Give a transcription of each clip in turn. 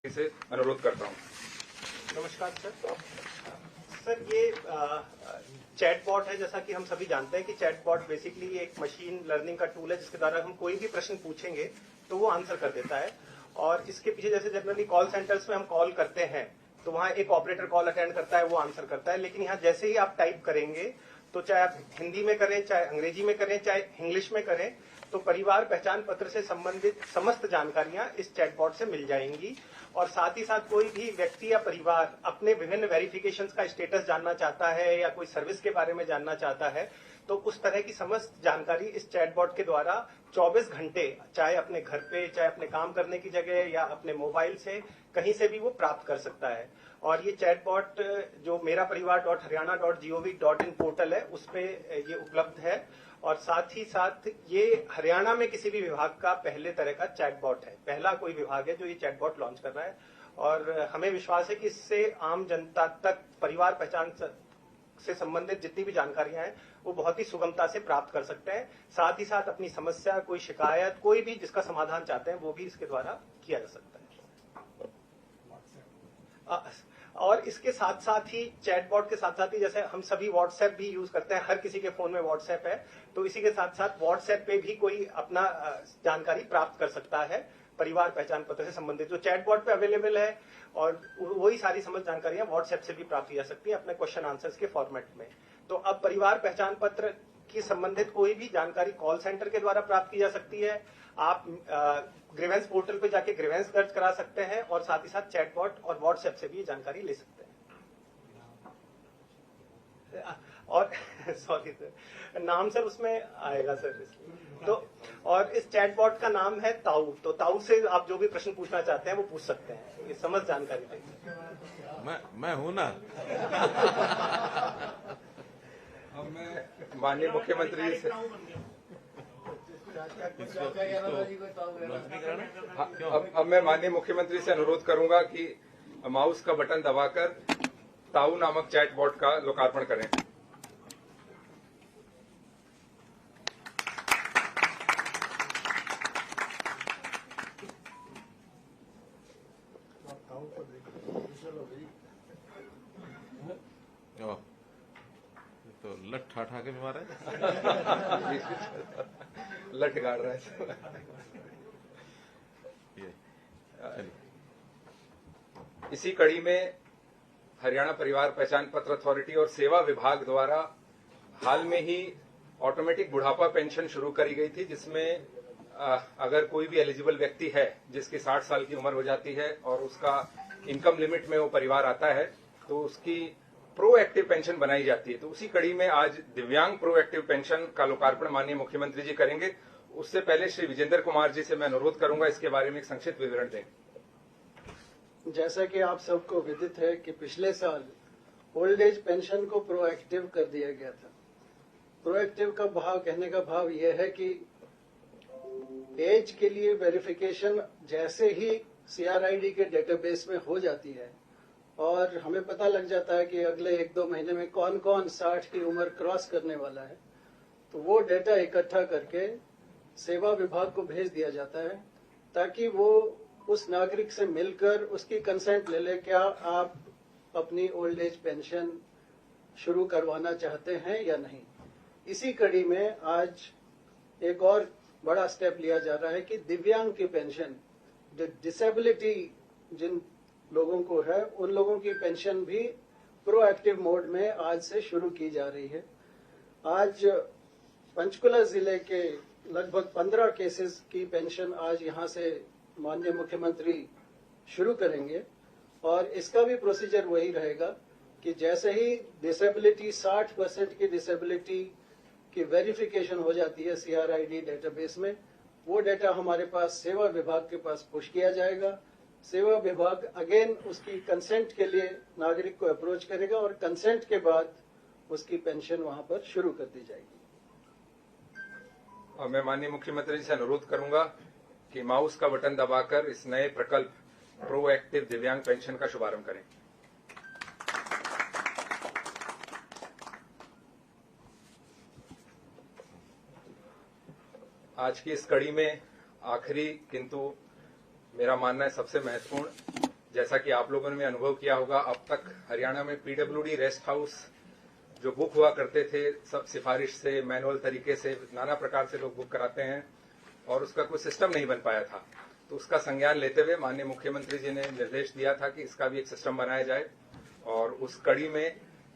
से अनुरोध करता हूं। नमस्कार सर, ये चैटबॉट है। जैसा कि हम सभी जानते हैं कि चैटबॉट बेसिकली एक मशीन लर्निंग का टूल है जिसके द्वारा हम कोई भी प्रश्न पूछेंगे तो वो आंसर कर देता है। और इसके पीछे जैसे जनरली कॉल सेंटर्स में हम कॉल करते हैं तो वहां एक ऑपरेटर कॉल अटेंड करता है, वो आंसर करता है। लेकिन यहाँ जैसे ही आप टाइप करेंगे तो चाहे आप हिंदी में करें, चाहे अंग्रेजी में करें, चाहे इंग्लिश में करें, तो परिवार पहचान पत्र से संबंधित समस्त जानकारियां इस चैटबॉट से मिल जाएंगी। और साथ ही साथ कोई भी व्यक्ति या परिवार अपने विभिन्न वेरिफिकेशंस का स्टेटस जानना चाहता है या कोई सर्विस के बारे में जानना चाहता है तो उस तरह की समस्त जानकारी इस चैटबॉट के द्वारा 24 घंटे, चाहे अपने घर पे, चाहे अपने काम करने की जगह या अपने मोबाइल से, कहीं से भी वो प्राप्त कर सकता है। और ये चैटबॉट जो मेरापरिवार.haryana.gov.in पोर्टल है उस पे ये उपलब्ध है। और साथ ही साथ ये हरियाणा में किसी भी विभाग का पहले तरह का चैटबॉट है, पहला कोई विभाग है जो ये चैटबॉट लॉन्च कर रहा है। और हमें विश्वास है कि इससे आम जनता तक परिवार पहचान से संबंधित जितनी भी जानकारियां हैं वो बहुत ही सुगमता से प्राप्त कर सकते हैं। साथ ही साथ अपनी समस्या, कोई शिकायत, कोई भी जिसका समाधान चाहते हैं वो भी इसके द्वारा किया जा सकता है। और इसके साथ साथ ही चैटबॉट के साथ साथ ही जैसे हम सभी व्हाट्सएप भी यूज करते हैं, हर किसी के फोन में व्हाट्सएप है, तो इसी के साथ साथ व्हाट्सएप पे भी कोई अपना जानकारी प्राप्त कर सकता है परिवार पहचान पत्र से संबंधित जो चैटबॉट पे अवेलेबल है। और वही सारी समस्त जानकारियां व्हाट्सएप से भी प्राप्त की जा सकती है अपने क्वेश्चन आंसर्स के फॉर्मेट में। तो अब परिवार पहचान पत्र की संबंधित कोई भी जानकारी कॉल सेंटर के द्वारा प्राप्त की जा सकती है। आप ग्रीवेंस पोर्टल पे जाके ग्रीवेंस दर्ज करा सकते हैं और साथ ही साथ चैटबॉट और व्हाट्सएप से भी ये जानकारी ले सकते हैं। और सॉरी सर, नाम सर उसमें आएगा सर इसलिए। तो और इस चैटबॉट का नाम है ताऊ। तो ताऊ से आप जो भी प्रश्न पूछना चाहते हैं वो पूछ सकते हैं, ये समस्त जानकारी देंगे। मैं हूं ना। अब मैं माननीय मुख्यमंत्री से अब मैं माननीय मुख्यमंत्री से अनुरोध करूंगा कि माउस का बटन दबाकर ताऊ नामक चैटबॉट का लोकार्पण करें। तो लठ ठाठा के मारा है। लठ गाड़ रहा है। इसी कड़ी में हरियाणा परिवार पहचान पत्र अथॉरिटी और सेवा विभाग द्वारा हाल में ही ऑटोमेटिक बुढ़ापा पेंशन शुरू करी गई थी, जिसमें अगर कोई भी एलिजिबल व्यक्ति है जिसकी 60 साल की उम्र हो जाती है और उसका इनकम लिमिट में वो परिवार आता है तो उसकी प्रोएक्टिव पेंशन बनाई जाती है। तो उसी कड़ी में आज दिव्यांग प्रोएक्टिव पेंशन का लोकार्पण माननीय मुख्यमंत्री जी करेंगे। उससे पहले श्री विजेंद्र कुमार जी से मैं अनुरोध करूंगा इसके बारे में एक संक्षिप्त विवरण दें। जैसा कि आप सबको विदित है कि पिछले साल ओल्ड एज पेंशन को प्रोएक्टिव कर दिया गया था। प्रोएक्टिव का भाव, कहने का भाव यह है कि एज के लिए वेरिफिकेशन जैसे ही सीआरआईडी के डेटाबेस में हो जाती है और हमें पता लग जाता है कि अगले 1-2 महीने में कौन कौन 60 की उम्र क्रॉस करने वाला है, तो वो डेटा इकट्ठा करके सेवा विभाग को भेज दिया जाता है ताकि वो उस नागरिक से मिलकर उसकी कंसेंट ले ले, क्या आप अपनी ओल्ड एज पेंशन शुरू करवाना चाहते हैं या नहीं। इसी कड़ी में आज एक और बड़ा स्टेप लिया जा रहा है कि दिव्यांग की पेंशन, जो डिसेबिलिटी जिन लोगों को है, उन लोगों की पेंशन भी प्रोएक्टिव मोड में आज से शुरू की जा रही है। आज पंचकुला जिले के लगभग 15 केसेस की पेंशन आज यहां से माननीय मुख्यमंत्री शुरू करेंगे। और इसका भी प्रोसीजर वही रहेगा कि जैसे ही डिसेबिलिटी 60% की डिसेबिलिटी की वेरिफिकेशन हो जाती है सीआरआईडी डेटाबेस में, वो डेटा हमारे पास सेवा विभाग के पास पुश किया जाएगा। सेवा विभाग अगेन उसकी कंसेंट के लिए नागरिक को अप्रोच करेगा और कंसेंट के बाद उसकी पेंशन वहां पर शुरू कर दी जाएगी। और मैं माननीय मुख्यमंत्री से अनुरोध करूंगा कि माउस का बटन दबाकर इस नए प्रकल्प प्रोएक्टिव दिव्यांग पेंशन का शुभारंभ करें। आज की इस कड़ी में आखिरी किंतु मेरा मानना है सबसे महत्वपूर्ण जैसा कि आप लोगों ने भी अनुभव किया होगा, अब तक हरियाणा में पीडब्ल्यूडी रेस्ट हाउस जो बुक हुआ करते थे, सब सिफारिश से, मैनुअल तरीके से, नाना प्रकार से लोग बुक कराते हैं और उसका कोई सिस्टम नहीं बन पाया था। तो उसका संज्ञान लेते हुए माननीय मुख्यमंत्री जी ने निर्देश दिया था कि इसका भी एक सिस्टम बनाया जाए और उस कड़ी में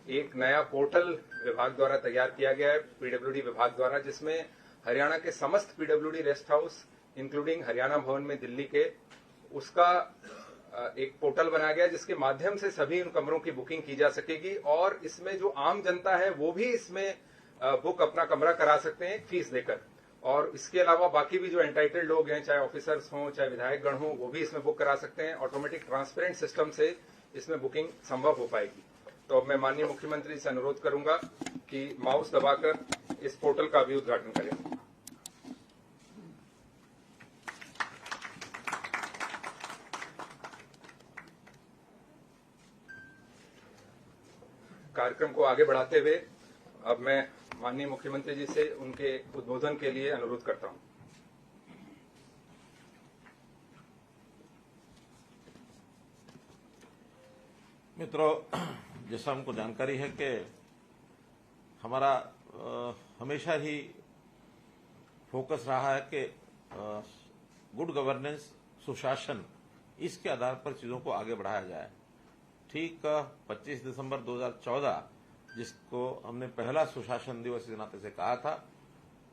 एक नया पोर्टल विभाग द्वारा तैयार किया गया है, पीडब्ल्यूडी विभाग द्वारा, जिसमें हरियाणा के समस्त PWD rest house including Haryana भवन में दिल्ली के, उसका एक पोर्टल बनाया गया जिसके माध्यम से सभी उन कमरों की बुकिंग की जा सकेगी और इसमें जो आम जनता है वो भी इसमें बुक अपना कमरा करा सकते हैं फीस देकर। और इसके अलावा बाकी भी जो एंटाइटल्ड लोग हैं, चाहे ऑफिसर्स हों चाहे विधायक गण हों, वो भी इसमें बुक करा सकते हैं। ऑटोमेटिक ट्रांसपेरेंट सिस्टम से इसमें बुकिंग संभव हो पाएगी। तो अब मैं माननीय मुख्यमंत्री से अनुरोध करूंगा कि माउस दबाकर इस पोर्टल का भी उद्घाटन करें। कार्यक्रम को आगे बढ़ाते हुए अब मैं माननीय मुख्यमंत्री जी से उनके उद्बोधन के लिए अनुरोध करता हूं। मित्रों, जैसा हमको जानकारी है कि हमारा हमेशा ही फोकस रहा है कि गुड गवर्नेंस, सुशासन, इसके आधार पर चीजों को आगे बढ़ाया जाए। ठीक 25 दिसंबर 2014 जिसको हमने पहला सुशासन दिवस के नाते से कहा था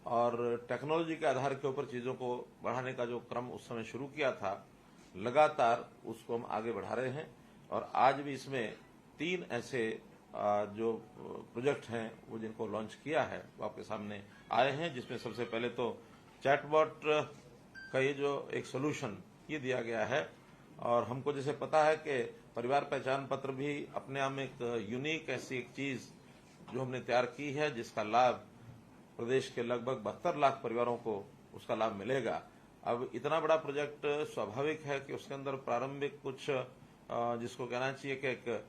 और टेक्नोलॉजी के आधार के ऊपर चीजों को बढ़ाने का जो क्रम उस समय शुरू किया था, लगातार उसको हम आगे बढ़ा रहे हैं और आज भी इसमें 3 ऐसे जो प्रोजेक्ट हैं वो जिनको लॉन्च किया है वो आपके सामने आए हैं, जिसमें सबसे पहले तो चैटबॉट का ये जो एक सोल्यूशन ये दिया गया है। और हमको जैसे पता है कि परिवार पहचान पत्र भी अपने आप में एक यूनिक ऐसी एक चीज जो हमने तैयार की है, जिसका लाभ प्रदेश के लगभग 72 लाख परिवारों को उसका लाभ मिलेगा। अब इतना बड़ा प्रोजेक्ट स्वाभाविक है कि उसके अंदर प्रारंभिक कुछ जिसको कहना चाहिए कि एक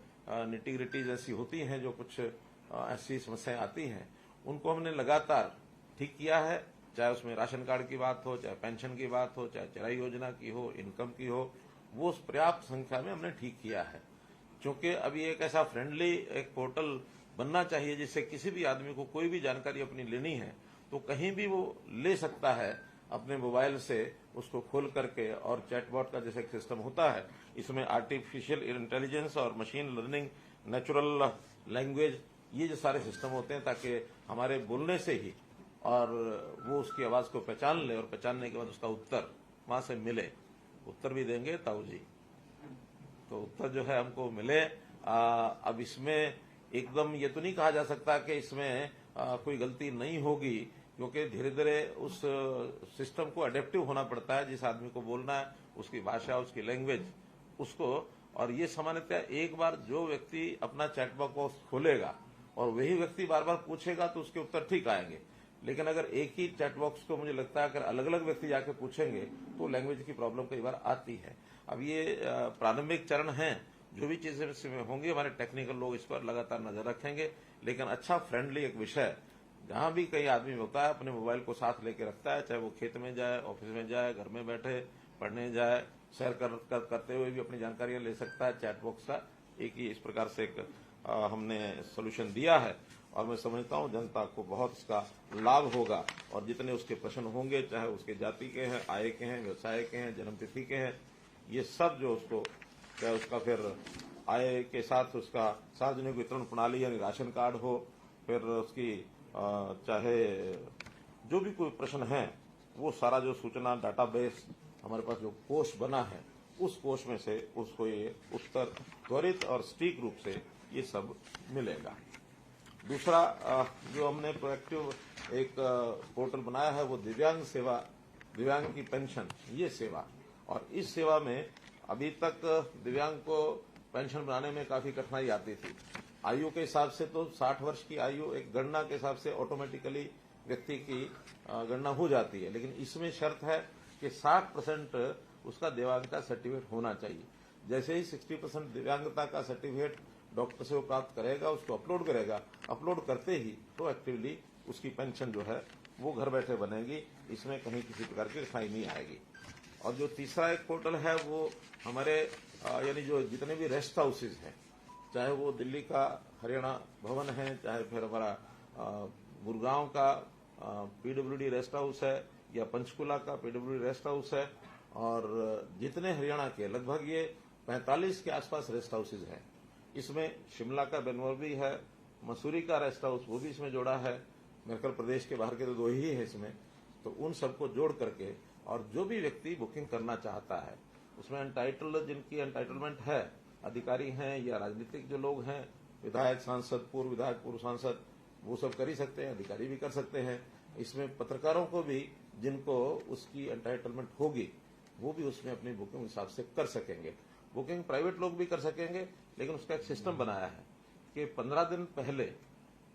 निटी-ग्रिटीज ऐसी होती हैं, जो कुछ ऐसी समस्याएं आती हैं, उनको हमने लगातार ठीक किया है। चाहे उसमें राशन कार्ड की बात हो, चाहे पेंशन की बात हो, चाहे चराई योजना की हो, इनकम की हो, वो पर्याप्त संख्या में हमने ठीक किया है। क्योंकि अभी एक ऐसा फ्रेंडली एक पोर्टल बनना चाहिए जिससे किसी भी आदमी को कोई भी जानकारी अपनी लेनी है तो कहीं भी वो ले सकता है अपने मोबाइल से, उसको खोल करके। और चैटबॉट का जैसे एक सिस्टम होता है, इसमें आर्टिफिशियल इंटेलिजेंस और मशीन लर्निंग, नेचुरल लैंग्वेज, ये जो सारे सिस्टम होते हैं ताकि हमारे बोलने से ही और वो उसकी आवाज को पहचान ले और पहचानने के बाद उसका उत्तर वहां से मिले। उत्तर भी देंगे ताऊ जी, तो उत्तर जो है हमको मिले। अब इसमें एकदम ये तो नहीं कहा जा सकता कि इसमें कोई गलती नहीं होगी, क्योंकि धीरे धीरे उस सिस्टम को अडेप्टिव होना पड़ता है। जिस आदमी को बोलना है उसकी भाषा, उसकी लैंग्वेज, उसको। और ये सामान्यतः एक बार जो व्यक्ति अपना चैटबॉक्स बॉक्स खोलेगा और वही व्यक्ति बार बार पूछेगा तो उसके उत्तर ठीक आएंगे। लेकिन अगर एक ही चैट बॉक्स को मुझे लगता है अगर अलग अलग व्यक्ति जाके पूछेंगे तो लैंग्वेज की प्रॉब्लम कई बार आती है। अब ये प्रारंभिक चरण हैं, जो भी चीजें इसमें होंगी हमारे टेक्निकल लोग इस पर लगातार नजर रखेंगे। लेकिन अच्छा फ्रेंडली एक विषय, जहां भी कई आदमी होता है अपने मोबाइल को साथ लेके रखता है, चाहे वो खेत में जाए, ऑफिस में जाए, घर में बैठे पढ़ने जाए, सैर करते हुए भी अपनी जानकारियां ले सकता है। चैट बॉक्स का एक ही इस प्रकार से एक हमने सोल्यूशन दिया है और मैं समझता हूं जनता को बहुत इसका लाभ होगा। और जितने उसके प्रश्न होंगे, चाहे उसके जाति के हैं, आय के हैं, व्यवसाय के हैं, जन्मतिथि के हैं, ये सब जो उसको, चाहे उसका फिर आय के साथ उसका सार्वजनिक वितरण प्रणाली यानी राशन कार्ड हो, फिर उसकी चाहे जो भी कोई प्रश्न है, वो सारा जो सूचना डाटाबेस हमारे पास जो कोष बना है, उस कोष में से उसको ये उत्तर त्वरित और सटीक रूप से ये सब मिलेगा। दूसरा जो हमने प्रोएक्टिव एक पोर्टल बनाया है वो दिव्यांग सेवा, दिव्यांग की पेंशन, ये सेवा। और इस सेवा में अभी तक दिव्यांग को पेंशन बनाने में काफी कठिनाई आती थी। आयु के हिसाब से तो 60 वर्ष की आयु एक गणना के हिसाब से ऑटोमेटिकली व्यक्ति की गणना हो जाती है, लेकिन इसमें शर्त है कि 60% उसका दिव्यांगता सर्टिफिकेट होना चाहिए। जैसे ही 60% दिव्यांगता का सर्टिफिकेट डॉक्टर से वो प्राप्त करेगा, उसको अपलोड करेगा, अपलोड करते ही प्रोएक्टिवली उसकी पेंशन जो है वो घर बैठे बनेगी, इसमें कहीं किसी प्रकार की कठिनाई नहीं आएगी। और जो तीसरा एक पोर्टल है वो हमारे यानी जो जितने भी रेस्ट हाउसेज हैं, चाहे वो दिल्ली का हरियाणा भवन है, चाहे फिर हमारा गुड़गांव का पीडब्ल्यूडी रेस्ट हाउस है, या पंचकुला का पीडब्ल्यूडी रेस्ट हाउस है, और जितने हरियाणा के लगभग ये 45 के आसपास रेस्ट हाउसेज हैं। इसमें शिमला का बेनमोर भी है, मसूरी का रेस्ट हाउस वो भी इसमें जोड़ा है, मेरे ख्याल प्रदेश के बाहर के तो 2 ही है इसमें। तो उन सबको जोड़ करके और जो भी व्यक्ति बुकिंग करना चाहता है उसमें जिनकी एंटाइटलमेंट है, अधिकारी हैं या राजनीतिक जो लोग हैं, विधायक, सांसद, पूर्व विधायक, पूर्व सांसद, वो सब कर ही सकते हैं, अधिकारी भी कर सकते हैं। इसमें पत्रकारों को भी जिनको उसकी एंटाइटलमेंट होगी वो भी उसमें अपनी बुकिंग हिसाब से कर सकेंगे। बुकिंग प्राइवेट लोग भी कर सकेंगे, लेकिन उसका एक सिस्टम बनाया है कि 15 दिन पहले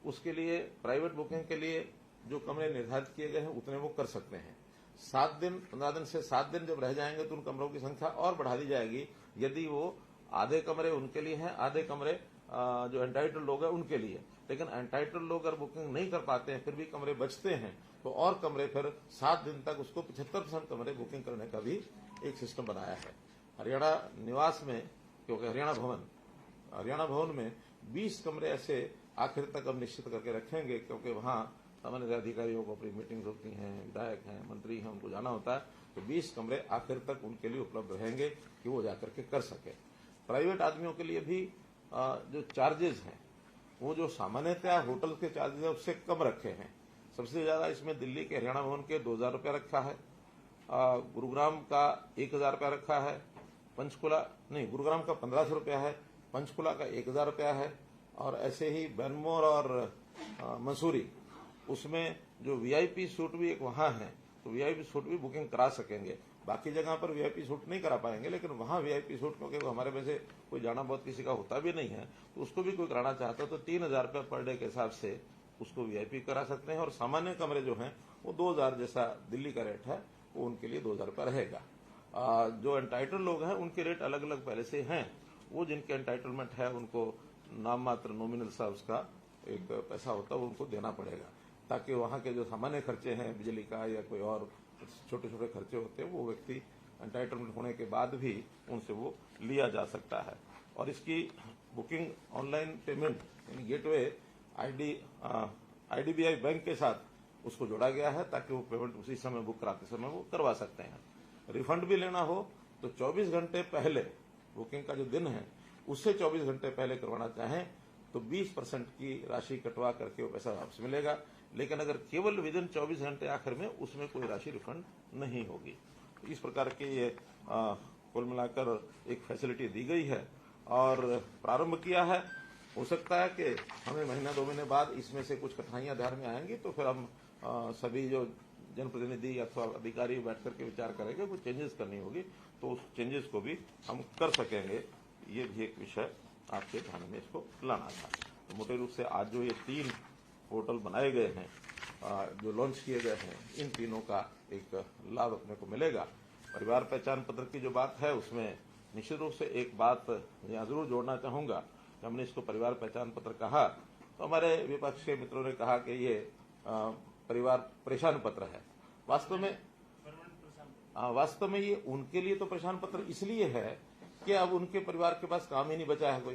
उसके लिए प्राइवेट बुकिंग के लिए जो कमरे निर्धारित किए गए हैं उतने वो कर सकते हैं। 15 दिन से 7 दिन जब रह जाएंगे तो उन कमरों की संख्या और बढ़ा दी जाएगी। यदि वो आधे कमरे उनके लिए हैं, आधे कमरे जो एंटाइटल्ड लोग हैं उनके लिए। लेकिन एंटाइटल्ड लोग अगर बुकिंग नहीं कर पाते हैं, फिर भी कमरे बचते हैं, तो और कमरे फिर 7 दिन तक उसको 75% कमरे बुकिंग करने का भी एक सिस्टम बनाया है। हरियाणा निवास में, क्योंकि हरियाणा भवन में 20 कमरे ऐसे आखिर तक हम निश्चित करके रखेंगे, क्योंकि वहां सामान्य अधिकारियों को अपनी मीटिंग्स होती हैं, विधायक हैं, मंत्री हैं, उनको जाना होता है। तो 20 कमरे आखिर तक उनके लिए उपलब्ध रहेंगे कि वो जाकर के कर सके। प्राइवेट आदमियों के लिए भी जो चार्जेस हैं वो जो सामान्यतः होटल के चार्जेस है उससे कम रखे हैं। सबसे ज्यादा इसमें दिल्ली के हरियाणा भवन के 2000 रुपया रखा है, गुरुग्राम का 1000 रुपया रखा है, गुरुग्राम का 1500 रुपया है, पंचकुला का 1000 रुपया है, और ऐसे ही बेनमोर और मसूरी उसमें जो वीआईपी सूट भी एक वहां है, तो वीआईपी सूट भी बुकिंग करा सकेंगे। बाकी जगह पर वीआईपी सूट नहीं करा पाएंगे, लेकिन वहां वीआईपी सूट, क्योंकि हमारे में से कोई जाना बहुत किसी का होता भी नहीं है, तो उसको भी कोई कराना चाहता है तो 3000 रुपया पर डे के हिसाब से उसको वीआईपी करा सकते हैं। और सामान्य कमरे जो हैं वो 2000 जैसा दिल्ली का रेट है, वो उनके लिए 2000 रुपया रहेगा। जो एंटाइटल लोग हैं उनके रेट अलग अलग पहले से हैं। वो जिनके एंटाइटलमेंट है उनको नाम मात्र नॉमिनल सा उसका एक पैसा होता है, वो उनको देना पड़ेगा, ताकि वहां के जो सामान्य खर्चे हैं, बिजली का या कोई और छोटे छोटे खर्चे होते हैं, वो व्यक्ति एंटाइटलमेंट होने के बाद भी उनसे वो लिया जा सकता है। और इसकी बुकिंग ऑनलाइन पेमेंट यानी गेटवे आईडीबीआई बैंक के साथ उसको जोड़ा गया है, ताकि वो पेमेंट उसी समय बुक कराते समय वो करवा सकते हैं। रिफंड भी लेना हो तो 24 घंटे पहले, बुकिंग का जो दिन है उससे 24 घंटे पहले करवाना चाहें तो 20% की राशि कटवा करके वो पैसा वापस मिलेगा। लेकिन अगर केवल विदिन 24 घंटे आखिर में, उसमें कोई राशि रिफंड नहीं होगी। तो इस प्रकार के ये कुल मिलाकर एक फैसिलिटी दी गई है और प्रारंभ किया है। हो सकता है कि हमें महीना 2 महीने बाद इसमें से कुछ कठिनाइयां ध्यान में आएंगी, तो फिर हम सभी जो जनप्रतिनिधि अथवा अधिकारी बैठ करके विचार करेंगे, कुछ चेंजेस करनी होगी तो उस चेंजेस को भी हम कर सकेंगे। ये भी एक विषय आपके ध्यान में इसको लाना था। तो मोटे रूप से आज जो ये 3 पोर्टल बनाए गए हैं, जो लॉन्च किए गए हैं, इन तीनों का एक लाभ अपने को मिलेगा। परिवार पहचान पत्र की जो बात है उसमें निश्चित रूप से एक बात यहाँ जरूर जोड़ना चाहूंगा कि हमने इसको परिवार पहचान पत्र कहा तो हमारे विपक्ष के मित्रों ने कहा कि ये परिवार परेशान पत्र है। वास्तव में ये उनके लिए तो परेशान पत्र इसलिए है कि अब उनके परिवार के पास काम ही नहीं बचा है कोई,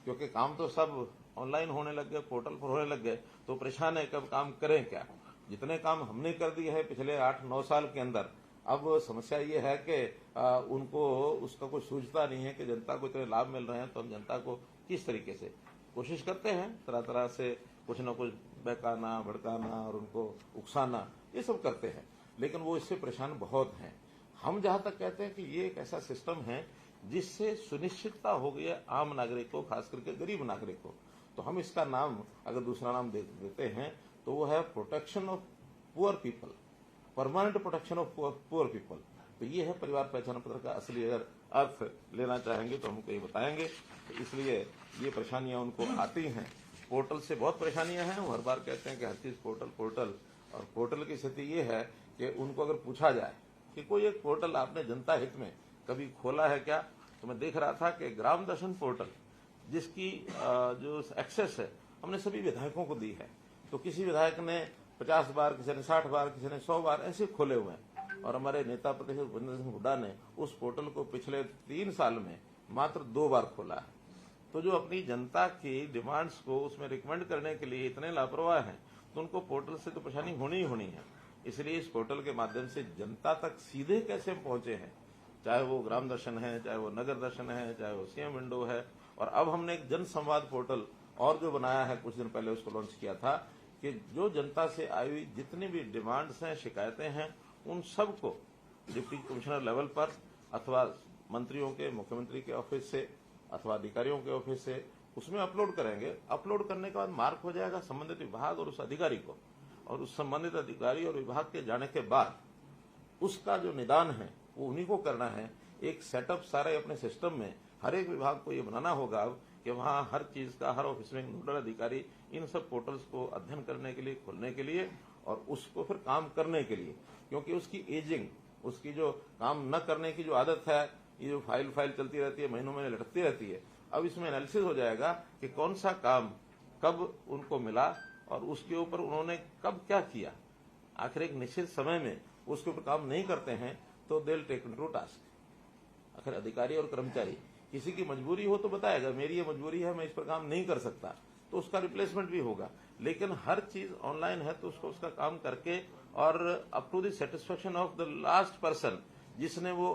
क्योंकि काम तो सब ऑनलाइन होने लग गए, पोर्टल पर होने लग गए, तो परेशान है कि अब काम करें क्या। जितने काम हमने कर दिए हैं पिछले 8-9 साल के अंदर, अब समस्या ये है कि उनको उसका कोई सूझता नहीं है कि जनता को इतने लाभ मिल रहे हैं, तो हम जनता को किस तरीके से कोशिश करते हैं, तरह तरह से कुछ न कुछ बहकाना, भड़काना और उनको उकसाना, ये सब करते हैं, लेकिन वो इससे परेशान बहुत हैं। हम जहां तक कहते हैं कि ये एक ऐसा सिस्टम है जिससे सुनिश्चितता हो गई है आम नागरिक को, खास करके गरीब नागरिक को। तो हम इसका नाम अगर दूसरा नाम देते हैं तो वो है protection of poor people, permanent protection of poor people. तो ये है परिवार पहचान पत्र का असली अगर अर्थ लेना चाहेंगे तो हमको ये बताएंगे। तो इसलिए ये परेशानियां उनको आती हैं, पोर्टल से बहुत परेशानियां हैं। वो हर बार कहते हैं कि हर चीज पोर्टल, और पोर्टल की स्थिति ये है कि उनको अगर पूछा जाए कि कोई एक पोर्टल आपने जनता हित में कभी खोला है क्या, तो मैं देख रहा था कि ग्राम दर्शन पोर्टल जिसकी जो एक्सेस है हमने सभी विधायकों को दी है, तो किसी विधायक ने 50 बार, किसी ने 60 बार, किसी ने 100 बार ऐसे खोले हुए हैं। और हमारे नेता प्रतिपक्ष भूपेंद्र सिंह हुड्डा ने उस पोर्टल को पिछले 3 साल में मात्र 2 बार खोला है। तो जो अपनी जनता की डिमांड्स को उसमें रिकमेंड करने के लिए इतने लापरवाह हैं, तो उनको पोर्टल से तो परेशानी होनी ही होनी है। इसलिए इस पोर्टल के माध्यम से जनता तक सीधे कैसे पहुंचे हैं, चाहे वो ग्राम दर्शन है, चाहे वो नगर दर्शन है, चाहे वो सीएम विंडो है, और अब हमने एक जन संवाद पोर्टल और जो बनाया है, कुछ दिन पहले उसको लॉन्च किया था, कि जो जनता से आई हुई जितनी भी डिमांड्स हैं, शिकायतें हैं, उन सबको डिप्टी कमिश्नर लेवल पर अथवा मंत्रियों के, मुख्यमंत्री के ऑफिस से अथवा अधिकारियों के ऑफिस से उसमें अपलोड करेंगे। अपलोड करने के बाद मार्क हो जाएगा संबंधित विभाग और उस अधिकारी को, और उस संबंधित अधिकारी और विभाग के जाने के बाद उसका जो निदान है वो उन्हीं को करना है। एक सेटअप सारे अपने सिस्टम में हर एक विभाग को ये बनाना होगा कि वहां हर चीज का, हर ऑफिस में नोडल अधिकारी इन सब पोर्टल्स को अध्ययन करने के लिए, खोलने के लिए और उसको फिर काम करने के लिए, क्योंकि उसकी एजिंग, उसकी जो काम न करने की जो आदत है, ये जो फाइल चलती रहती है, महीनों में लटकती रहती है, अब इसमें एनालिसिस हो जाएगा कि कौन सा काम कब उनको मिला और उसके ऊपर उन्होंने कब क्या किया। आखिर एक निश्चित समय में उसके ऊपर काम नहीं करते हैं तो they will take to task. आखिर अधिकारी और कर्मचारी, किसी की मजबूरी हो तो बताएगा मेरी ये मजबूरी है, मैं इस पर काम नहीं कर सकता, तो उसका रिप्लेसमेंट भी होगा। लेकिन हर चीज ऑनलाइन है तो उसको उसका काम करके और up to the satisfaction of the last person जिसने वो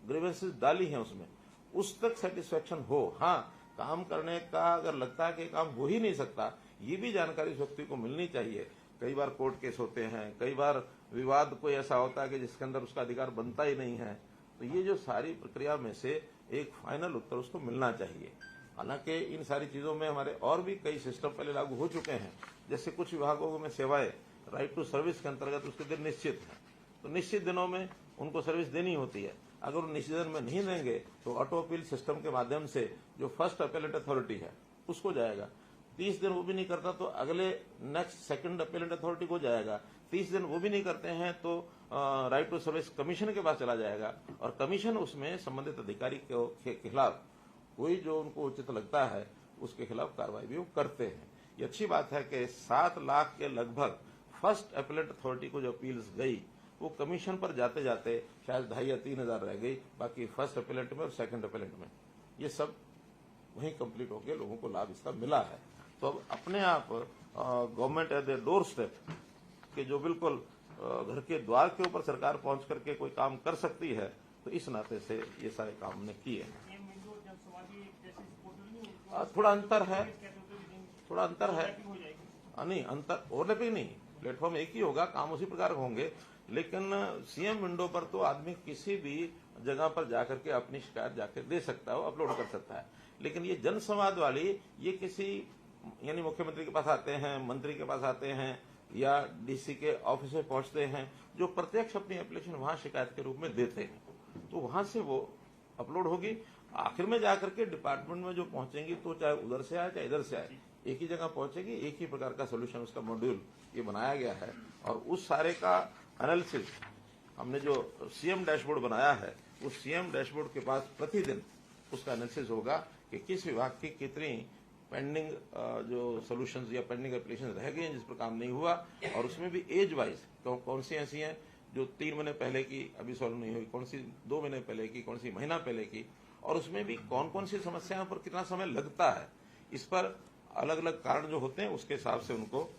ग्रीवेंसेस डाली हैं उसमें, उस तक सेटिस्फेक्शन हो। हाँ, काम करने का अगर लगता है कि काम हो ही नहीं सकता, ये भी जानकारी उस व्यक्ति को मिलनी चाहिए। कई बार कोर्ट केस होते हैं, कई बार विवाद कोई ऐसा होता है कि जिसके अंदर उसका अधिकार बनता ही नहीं है, तो ये जो सारी प्रक्रिया में से एक फाइनल उत्तर उसको मिलना चाहिए। हालांकि इन सारी चीजों में हमारे और भी कई सिस्टम पहले लागू हो चुके हैं, जैसे कुछ विभागों में सेवाएं राइट टू सर्विस के अंतर्गत उसके दिन निश्चित है, तो निश्चित दिनों में उनको सर्विस देनी होती है। अगर वो निश्चित दिन में नहीं देंगे तो ऑटो अपील सिस्टम के माध्यम से जो फर्स्ट अपेलेंट अथॉरिटी है उसको जाएगा। 30 दिन वो भी नहीं करता तो अगले नेक्स्ट सेकंड अपेलेंट अथॉरिटी को जाएगा। 30 दिन वो भी नहीं करते हैं तो राइट टू सर्विस कमीशन के पास चला जाएगा, और कमीशन उसमें संबंधित अधिकारी के खिलाफ कोई जो उनको उचित लगता है उसके खिलाफ कार्रवाई भी वो करते हैं। ये अच्छी बात है कि 7 लाख के लगभग फर्स्ट अपेलेंट अथॉरिटी को जो अपील्स गई वो कमीशन पर जाते जाते शायद 2,500 या 3,000 रह गई, बाकी फर्स्ट अपेलेंट में और सेकंड अपेलेंट में ये सब वहीं कंप्लीट होकर लोगों को लाभ इसका मिला है। तो अब अपने आप government at the door step के जो बिल्कुल घर के द्वार के ऊपर सरकार पहुंच करके कोई काम कर सकती है, तो इस नाते से ये सारे काम हमने किए। थोड़ा अंतर है, नहीं अंतर ओवरलैपिंग नहीं, प्लेटफॉर्म एक ही होगा, काम उसी प्रकार होंगे, लेकिन सीएम विंडो पर तो आदमी किसी भी जगह पर जाकर के अपनी शिकायत जाकर दे सकता है, अपलोड कर सकता है। लेकिन ये जन संवाद वाली ये किसी यानी मुख्यमंत्री के पास आते हैं, मंत्री के पास आते हैं या डीसी के ऑफिस में पहुंचते हैं, जो प्रत्यक्ष अपनी एप्लीकेशन वहां शिकायत के रूप में देते हैं, तो वहां से वो अपलोड होगी। आखिर में जाकर के डिपार्टमेंट में जो पहुंचेंगी तो चाहे उधर से आए चाहे इधर से आए, एक ही जगह पहुंचेगी, एक ही प्रकार का सोल्यूशन उसका मॉड्यूल ये बनाया गया है। और उस सारे का एनालिसिस हमने जो सीएम डैशबोर्ड बनाया है, उस सीएम डैशबोर्ड के पास प्रतिदिन उसका एनालिसिस होगा कि किस विभाग की कितनी पेंडिंग जो सोल्यूशंस या पेंडिंग एप्लीकेशन रह गई हैं जिस पर काम नहीं हुआ, और उसमें भी एज वाइज तो कौन सी ऐसी हैं जो 3 महीने पहले की अभी सॉल्व नहीं हुई, कौन सी 2 महीने पहले की, कौन सी महीना पहले की, और उसमें भी कौन कौन सी समस्याओं पर कितना समय लगता है, इस पर अलग अलग कारण जो होते हैं उसके हिसाब से उनको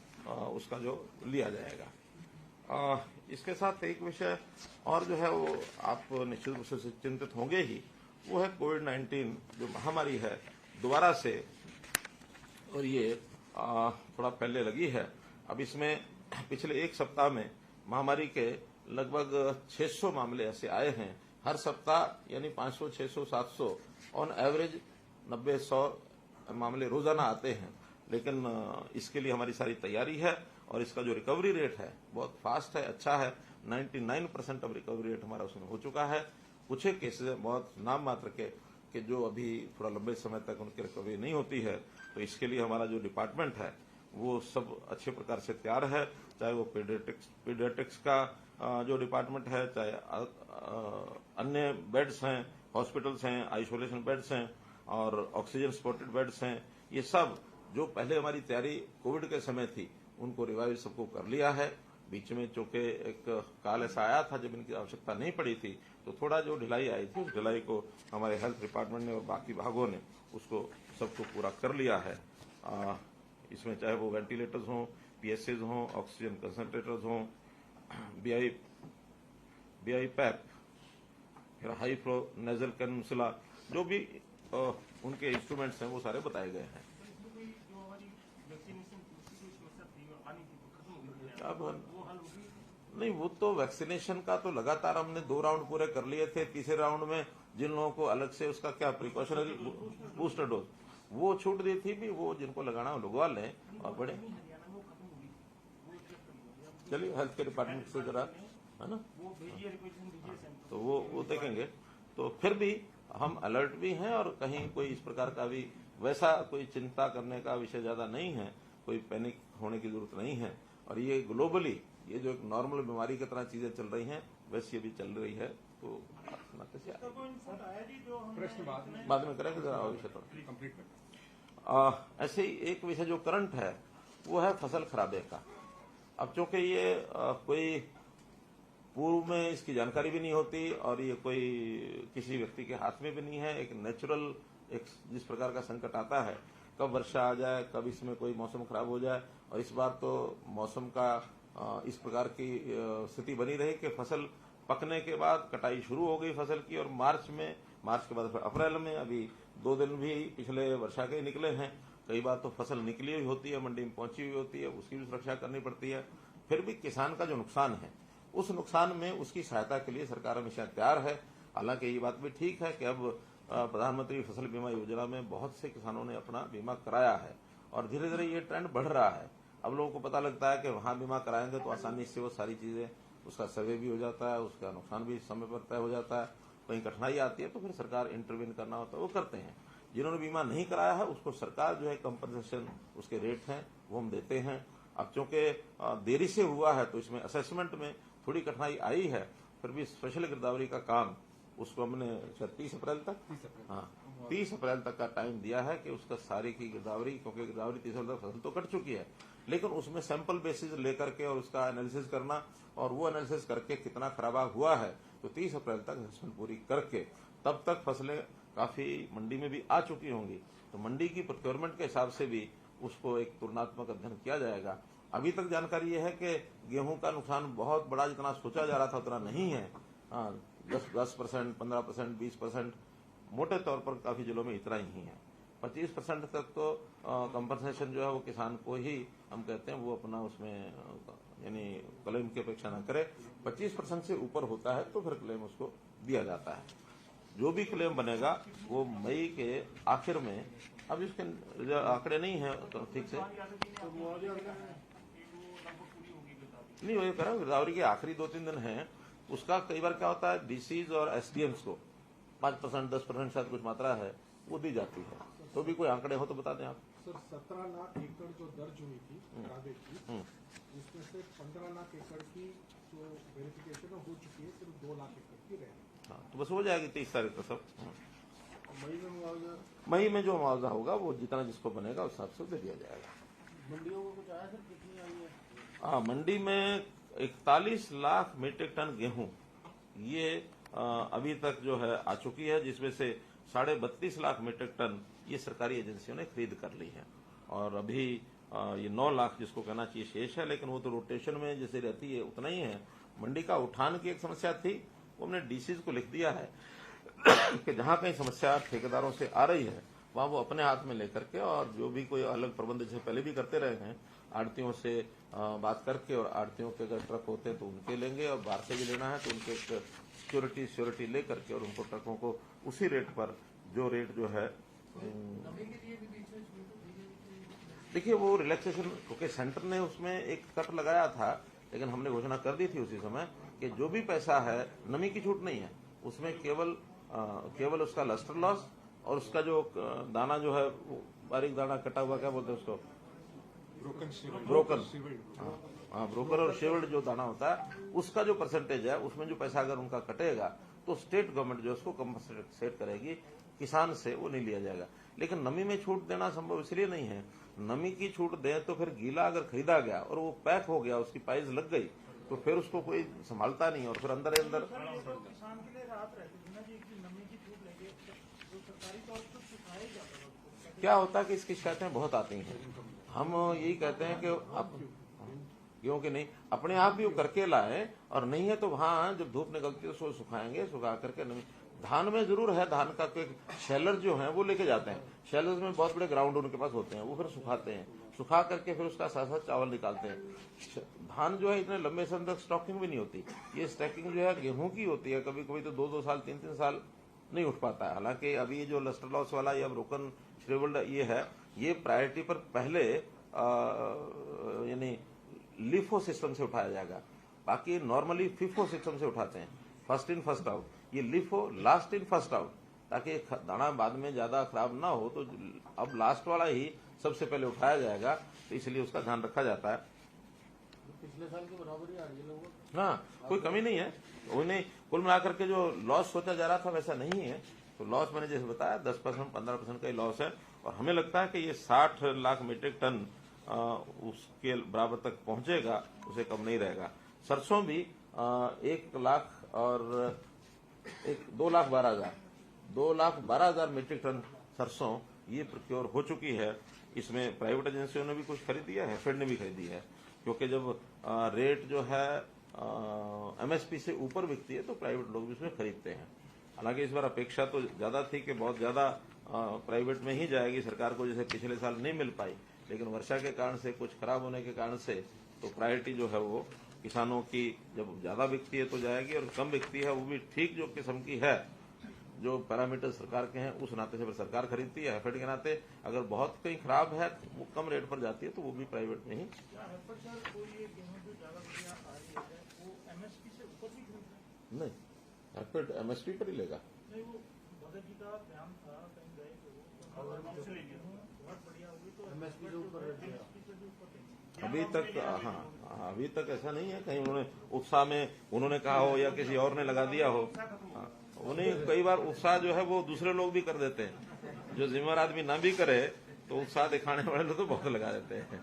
उसका जो लिया जाएगा। इसके साथ एक विषय और जो है वो आप निश्चित रूप से चिंतित होंगे ही, वो है कोविड-19 जो महामारी है दोबारा से, और ये थोड़ा पहले लगी है। अब इसमें पिछले 1 सप्ताह में महामारी के लगभग 600 मामले ऐसे आए हैं। हर सप्ताह यानी 500, 600, 700 ऑन एवरेज 90-100 मामले रोजाना आते हैं। लेकिन इसके लिए हमारी सारी तैयारी है और इसका जो रिकवरी रेट है बहुत फास्ट है, अच्छा है। 99% ऑफ रिकवरी रेट हमारा उसमें हो चुका है। कुछ एक केसेज बहुत नाम मात्र के कि जो अभी थोड़ा लंबे समय तक उनकी रिकवरी नहीं होती है, तो इसके लिए हमारा जो डिपार्टमेंट है वो सब अच्छे प्रकार से तैयार है, चाहे वो पीडियाट्रिक्स का जो डिपार्टमेंट है, चाहे अन्य बेड्स हैं, हॉस्पिटल्स हैं, आइसोलेशन बेड्स हैं और ऑक्सीजन सपोर्टेड बेड्स हैं। ये सब जो पहले हमारी तैयारी कोविड के समय थी उनको रिवाइव सबको कर लिया है। बीच में चूंकि एक काल ऐसा आया था जब इनकी आवश्यकता नहीं पड़ी थी, तो थोड़ा जो ढिलाई आई थी उस ढिलाई को हमारे हेल्थ डिपार्टमेंट ने और बाकी विभागों ने उसको सबको पूरा कर लिया है। इसमें चाहे वो वेंटिलेटर्स हों, पीएसएज हों, ऑक्सीजन कंसंट्रेटर्स हों, बीआई पैप, फिर हाई फ्लो नेजल कैनुला, जो भी उनके इंस्ट्रूमेंट्स हैं वो सारे बताए गए हैं। अब नहीं, वो तो वैक्सीनेशन का तो लगातार हमने 2 राउंड पूरे कर लिए थे। तीसरे राउंड में जिन लोगों को अलग से उसका क्या प्रिकॉशनरी बूस्टर डोज वो छूट दी थी, भी वो जिनको लगाना वो लगवा लें और बड़े। चलिए हेल्थ के डिपार्टमेंट से जरा, है ना, तो वो देखेंगे। तो फिर भी हम अलर्ट भी हैं और कहीं कोई इस प्रकार का भी वैसा कोई चिंता करने का विषय ज्यादा नहीं है, कोई पैनिक होने की जरूरत नहीं है। और ये ग्लोबली ये जो एक नॉर्मल बीमारी की तरह चीजें चल रही हैं वैसे ये भी चल रही है। तो प्रश्न बाद में करेंगे जरा विषय थोड़ा कंप्लीट। ऐसे ही एक विषय जो करंट है वो है फसल खराबे का। अब चूंकि ये कोई पूर्व में इसकी जानकारी भी नहीं होती और ये कोई किसी व्यक्ति के हाथ में भी नहीं है, एक नेचुरल एक जिस प्रकार का संकट आता है, कब वर्षा आ जाए, कब इसमें कोई मौसम खराब हो जाए। और इस बार तो मौसम का इस प्रकार की स्थिति बनी रही कि फसल पकने के बाद कटाई शुरू हो गई फसल की, और मार्च के बाद फिर अप्रैल में अभी 2 दिन भी पिछले वर्षा के निकले हैं। कई बार तो फसल निकली हुई होती है, मंडी में पहुंची हुई होती है, उसकी भी सुरक्षा करनी पड़ती है। फिर भी किसान का जो नुकसान है उस नुकसान में उसकी सहायता के लिए सरकार हमेशा तैयार है। हालांकि ये बात भी ठीक है कि अब प्रधानमंत्री फसल बीमा योजना में बहुत से किसानों ने अपना बीमा कराया है और धीरे धीरे ये ट्रेंड बढ़ रहा है। अब लोगों को पता लगता है कि वहां बीमा कराएंगे तो आसानी से वो सारी चीजें, उसका सर्वे भी हो जाता है, उसका नुकसान भी समय पर तय हो जाता है। कहीं कठिनाई आती है तो फिर सरकार इंटरवीन करना होता है, वो करते हैं। जिन्होंने बीमा नहीं कराया है उसको सरकार जो है कंपनसेशन उसके रेट हैं वो हम देते हैं। अब चूंकि देरी से हुआ है तो इसमें असेसमेंट में थोड़ी कठिनाई आई है, फिर भी स्पेशल गिरदावरी का काम उसको हमने 30 अप्रैल तक 30 अप्रैल तक का टाइम दिया है कि उसका सारी की गिरदावरी, क्योंकि गिरदावरी 30 अप्रैल तक फसल तो कट चुकी है, लेकिन उसमें सैंपल बेसिस लेकर के और उसका एनालिसिस करना और वो एनालिसिस करके कितना खराबा हुआ है तो 30 अप्रैल तक असेसमेंट पूरी करके तब तक फसलें काफी मंडी में भी आ चुकी होंगी, तो मंडी की प्रोक्योरमेंट के हिसाब से भी उसको एक तुलनात्मक अध्ययन किया जाएगा। अभी तक जानकारी यह है कि गेहूं का नुकसान बहुत बड़ा जितना सोचा जा रहा था उतना नहीं है। 10%, 15%, 20%, मोटे तौर पर काफी जिलों में इतना ही है। 25% तक तो कंपनसेशन जो है वो किसान को ही हम कहते हैं वो अपना उसमें यानी क्लेम की अपेक्षा न करे। 25% से ऊपर होता है तो फिर क्लेम उसको दिया जाता है। जो भी क्लेम बनेगा वो मई के आखिर में, अब इसके आंकड़े नहीं है तो ठीक से नहीं हो करा। गिरदावरी के आखिरी 2-3 दिन है, उसका कई बार क्या होता है डीसीज और एसडीएम्स को 5%, 10% शायद कुछ मात्रा है वो दी जाती है। तो भी कोई आंकड़े हो तो बता दें आप। सर 17 लाख एकड़ जो दर्ज हुई थी खराबे की, उसमें से 15 लाख एकड़ की जो वेरिफिकेशन हो चुकी है, सिर्फ 2 लाख एकड़ की रह गई। हाँ, तो बस हो जाएगी 30 तारीख को सब। मई में मुआवजा, मई में जो मुआवजा होगा वो जितना जिसको बनेगा उस हिसाब से दे दिया जाएगा। मंडियों को कुछ आया सर, कितनी आई है? हाँ, मंडी में 41 लाख मीट्रिक टन गेहूं ये अभी तक जो है आ चुकी है, जिसमें से 32.5 लाख मीट्रिक टन ये सरकारी एजेंसियों ने खरीद कर ली है। और अभी ये 9 लाख जिसको कहना चाहिए शेष है, लेकिन वो तो रोटेशन में जैसे रहती है उतना ही है। मंडी का उठान की एक समस्या थी, वो हमने डीसीज को लिख दिया है कि जहां कहीं समस्या ठेकेदारों से आ रही है वहां वो अपने हाथ में लेकर के, और जो भी कोई अलग प्रबंध जैसे पहले भी करते रहे हैं, आड़तियों से बात करके, और आड़तियों के अगर ट्रक होते हैं तो उनके लेंगे, और बाहर से भी लेना है तो उनके सिक्योरिटी ले करके और उनको ट्रकों को उसी रेट पर जो रेट जो है देखिए वो रिलैक्सेशन, क्योंकि सेंटर ने उसमें एक कट लगाया था, लेकिन हमने घोषणा कर दी थी उसी समय कि जो भी पैसा है नमी की छूट नहीं है, उसमें केवल उसका लस्टर लॉस और उसका जो दाना जो है बारीक दाना कटा हुआ, क्या बोलते हैं उसको, ब्रोकर और शेवल्ड जो दाना होता है उसका जो परसेंटेज है उसमें जो पैसा अगर उनका कटेगा तो स्टेट गवर्नमेंट जो उसको कंपनसेट करेगी, किसान से वो नहीं लिया जाएगा। लेकिन नमी में छूट देना संभव इसलिए नहीं है नमी की छूट दें तो फिर गीला अगर खरीदा गया और वो पैक हो गया, उसकी पाइज लग गई, तो फिर उसको कोई संभालता नहीं और फिर अंदर अंदर किसान के लिए राहत रहेगी ना जी कि नमी की छूट लेंगे तो सरकारी तौर पर सिखाया जाता है उसको। क्या होता है कि इसकी शिकायतें बहुत आती हैं। हम यही कहते हैं कि आप क्योंकि नहीं अपने आप भी वो करके लाए, और नहीं है तो वहां जब धूप निकलती है उसको सुखाएंगे, सुखा करके नमी। धान में जरूर है, धान का कोई शेलर जो है वो लेके जाते हैं, शेलर्स में बहुत बड़े ग्राउंड उनके पास होते हैं, वो फिर सुखाते हैं, सुखा करके फिर उसका साथ साथ चावल निकालते हैं। धान जो है इतने लंबे समय तक स्टॉकिंग भी नहीं होती, ये स्टॉकिंग जो है गेहूं की होती है, कभी कभी तो 2-2 साल 3-3 साल नहीं उठ पाता है। हालांकि अभी जो लस्टर लॉस वाला या ब्रोकन श्रिवल्ड ये है, ये प्रायोरिटी पर पहले यानी लिफो सिस्टम से उठाया जाएगा, बाकी नॉर्मली फिफो सिस्टम से उठाते हैं, फर्स्ट इन फर्स्ट आउट। ये LIFO last in first out, ताकि दाना बाद में ज्यादा खराब ना हो, तो अब लास्ट वाला ही सबसे पहले उठाया जाएगा, तो इसलिए उसका ध्यान रखा जाता है। पिछले साल के बराबर ही आ रही है लोगों। हाँ, कोई कमी नहीं है। उन्हें कुल मिलाकर के जो लॉस सोचा जा रहा था वैसा नहीं है। तो लॉस मैंने जैसे बताया 10% 15% का ही लॉस है, और हमें लगता है कि ये 60 लाख मीट्रिक टन उसके बराबर तक पहुंचेगा, उसे कम नहीं रहेगा। सरसों भी 1 लाख और 2,12,000 मीट्रिक टन सरसों ये प्रोक्योर हो चुकी है। इसमें प्राइवेट एजेंसियों ने भी कुछ खरीदी है, फेड ने भी खरीदी है, क्योंकि जब रेट जो है एमएसपी से ऊपर बिकती है तो प्राइवेट लोग भी इसमें खरीदते हैं। हालांकि इस बार अपेक्षा तो ज्यादा थी कि बहुत ज्यादा प्राइवेट में ही जाएगी सरकार को, जैसे पिछले साल नहीं मिल पाई, लेकिन वर्षा के कारण से, कुछ खराब होने के कारण से, तो प्रायोरिटी जो है वो किसानों की जब ज्यादा बिकती है तो जाएगी, और कम बिकती है वो भी ठीक जो किस्म की है, जो पैरामीटर सरकार के हैं उस नाते से फिर सरकार खरीदती है। एफएड के नाते अगर बहुत कहीं खराब है वो कम रेट पर जाती है, तो वो भी प्राइवेट में ही। नहीं, एफएड एमएसपी पर ही लेगा। नहीं, वो भगत जी का बयान था, कहीं गए तो बहुत बढ़िया होगी तो एमएसपी से ऊपर अभी तक, हाँ, अभी तक ऐसा नहीं है कहीं उन्होंने उत्साह में उन्होंने कहा हो या किसी और ने लगा दिया हो। उन्हें कई बार उत्साह जो है वो दूसरे लोग भी कर देते हैं, जो जिम्मेदार आदमी ना भी करे तो उत्साह दिखाने वाले लोग तो बहुत लगा देते हैं।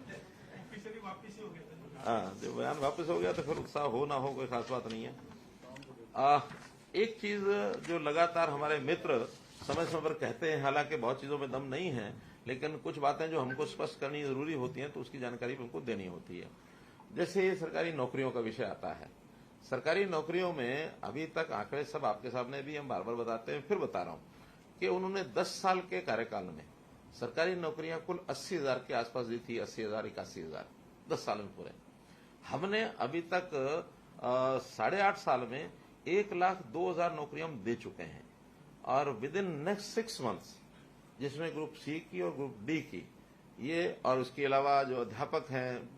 हाँ, जो बयान वापस हो गया तो फिर उत्साह हो ना हो कोई खास बात नहीं है। एक चीज जो लगातार हमारे मित्र समय समय पर कहते हैं, हालांकि बहुत चीजों में दम नहीं है, लेकिन कुछ बातें जो हमको स्पष्ट करनी जरूरी होती हैं तो उसकी जानकारी हमको देनी होती है। जैसे सरकारी नौकरियों का विषय आता है, सरकारी नौकरियों में अभी तक आंकड़े सब आपके सामने भी हम बार बार बताते हैं, फिर बता रहा हूं कि उन्होंने 10 साल के कार्यकाल में सरकारी नौकरियां कुल 80,000 के आसपास दी थी, 80,000 81,000 10 साल में पूरे। हमने अभी तक 8.5 साल में 1,02,000 नौकरियां हम दे चुके हैं, और विद इन नेक्स्ट 6 मंथ्स, जिसमें ग्रुप सी की और ग्रुप डी की ये, और उसके अलावा जो अध्यापक हैं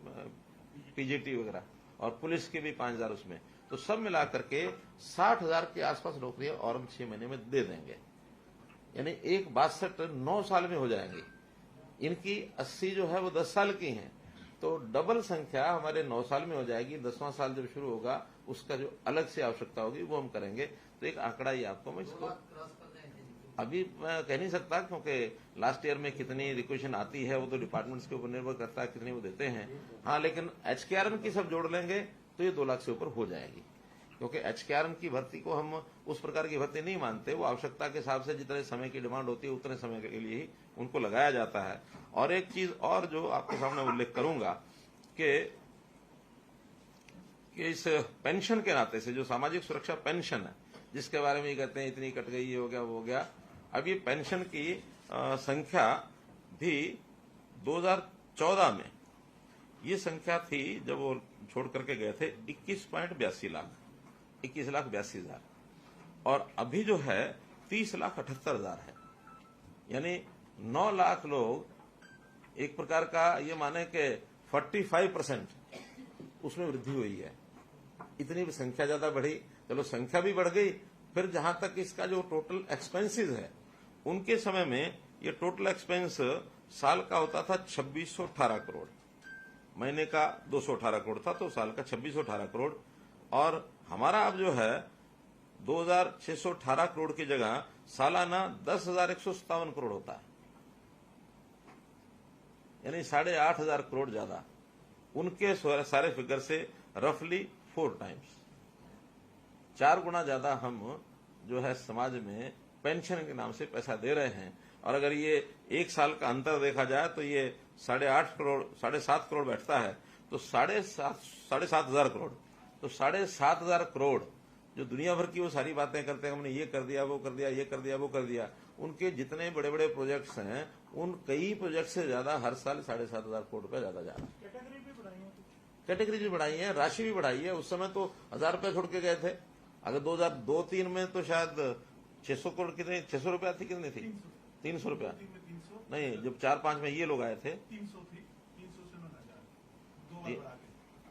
पीजीटी वगैरह, और पुलिस के भी 5,000 उसमें, तो सब मिलाकर के 60,000 के आसपास नौकरियां और हम 6 महीने में दे देंगे। यानी 1,62 9 साल में हो जाएंगी। इनकी 80 जो है वो 10 साल की हैं, तो डबल संख्या हमारे 9 साल में हो जाएगी। 10वां साल जब शुरू होगा उसका जो अलग से आवश्यकता होगी वो हम करेंगे। तो एक आंकड़ा ही आपको मैं इसको अभी मैं कह नहीं सकता, क्योंकि लास्ट ईयर में कितनी रिक्वेशन आती है वो तो डिपार्टमेंट्स के ऊपर निर्भर करता है कितनी वो देते हैं। हाँ, लेकिन एचकेआरएम की सब जोड़ लेंगे तो ये 2 लाख से ऊपर हो जाएगी, क्योंकि एचकेआरएम की भर्ती को हम उस प्रकार की भर्ती नहीं मानते। वो आवश्यकता के हिसाब से जितने समय की डिमांड होती है उतने समय के लिए ही उनको लगाया जाता है। और एक चीज और जो आपके सामने उल्लेख करूंगा कि इस पेंशन के नाते से, जो सामाजिक सुरक्षा पेंशन है, जिसके बारे में ये कहते हैं इतनी कट गई, ये हो गया वो हो गया, अब ये पेंशन की संख्या भी 2014 में ये संख्या थी जब वो छोड़ करके गए थे 21.82 लाख, 21,82,000, और अभी जो है 30,78,000 है। यानी 9 लाख लोग एक प्रकार का ये माने कि 45% उसमें वृद्धि हुई है। इतनी भी संख्या ज्यादा बढ़ी, चलो संख्या भी बढ़ गई। फिर जहां तक इसका जो टोटल एक्सपेंसेस है, उनके समय में ये टोटल एक्सपेंस साल का होता था 2618 करोड़, महीने का 218 करोड़ था, तो साल का 2618 करोड़, और हमारा अब जो है 2,618 करोड़ की जगह सालाना 10,157 करोड़ होता है। यानी 8,500 करोड़ ज्यादा, उनके सारे फिगर से रफली 4 टाइम्स, 4 गुना ज्यादा हम जो है समाज में पेंशन के नाम से पैसा दे रहे हैं। और अगर ये 1 साल का अंतर देखा जाए तो ये 8.5 करोड़ 7.5 करोड़ बैठता है, तो 7,500 करोड़, तो 7,500 करोड़ जो दुनिया भर की वो सारी बातें करते हैं, हमने ये कर दिया, वो कर दिया, ये कर दिया, वो कर दिया, उनके जितने बड़े बड़े प्रोजेक्ट्स हैं उन कई प्रोजेक्ट से ज्यादा हर साल 7,500 करोड़ रुपया ज्यादा जा रहा है। कैटेगरी भी बढ़ाई है, राशि भी बढ़ाई है। उस समय तो 1,000 रुपया छोड़ के गए थे। अगर 2002-03 में तो शायद 600 करोड़ कितनी 600 रुपया थी, कितनी थी 300 रुपया नहीं, जब 4-5 में ये लोग आए थे